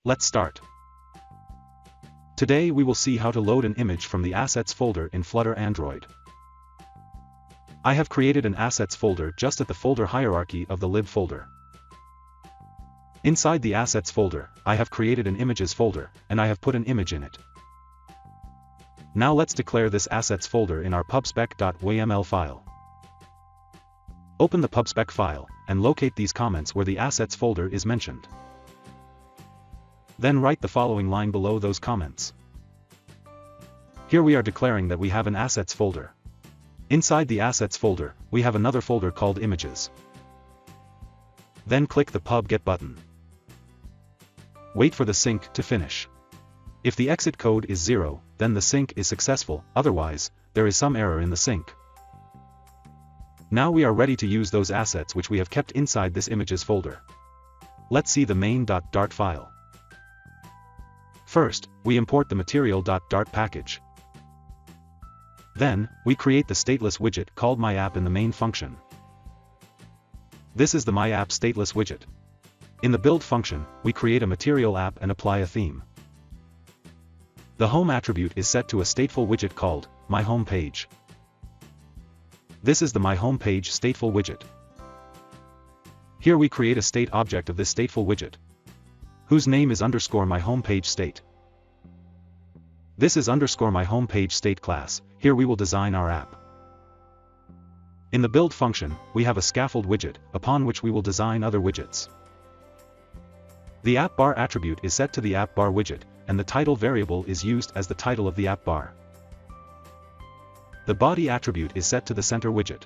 Let's start. Today we will see how to load an image from the Assets folder in Flutter Android. I have created an Assets folder just at the folder hierarchy of the lib folder. Inside the Assets folder, I have created an Images folder, and I have put an image in it. Now let's declare this Assets folder in our pubspec.woh.it.wala file. Open the pubspec file, and locate these comments where the Assets folder is mentioned. Then write the following line below those comments. Here we are declaring that we have an Assets folder. Inside the Assets folder, we have another folder called Images. Then click the pub get button. Wait for the sync to finish. If the exit code is 0, then the sync is successful, otherwise, there is some error in the sync. Now we are ready to use those assets which we have kept inside this Images folder. Let's see the main.dart file. First, we import the material.dart package. Then, we create the stateless widget called myApp in the main function. This is the myApp stateless widget. In the build function, we create a material app and apply a theme. The home attribute is set to a stateful widget called myHomePage. This is the myHomePage stateful widget. Here we create a state object of this stateful widget, whose name is _myHomePageState. This is _myHomePageState class. Here we will design our app. In the build function, we have a scaffold widget, upon which we will design other widgets. The app bar attribute is set to the app bar widget, and the title variable is used as the title of the app bar. The body attribute is set to the center widget.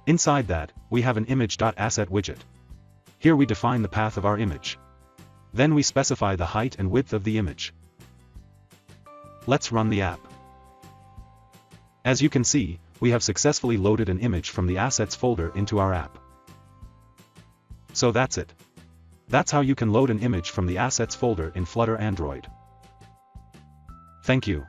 Inside that, we have an image.asset widget. Here we define the path of our image. Then we specify the height and width of the image. Let's run the app. As you can see, we have successfully loaded an image from the Assets folder into our app. So that's it. That's how you can load an image from the Assets folder in Flutter Android. Thank you.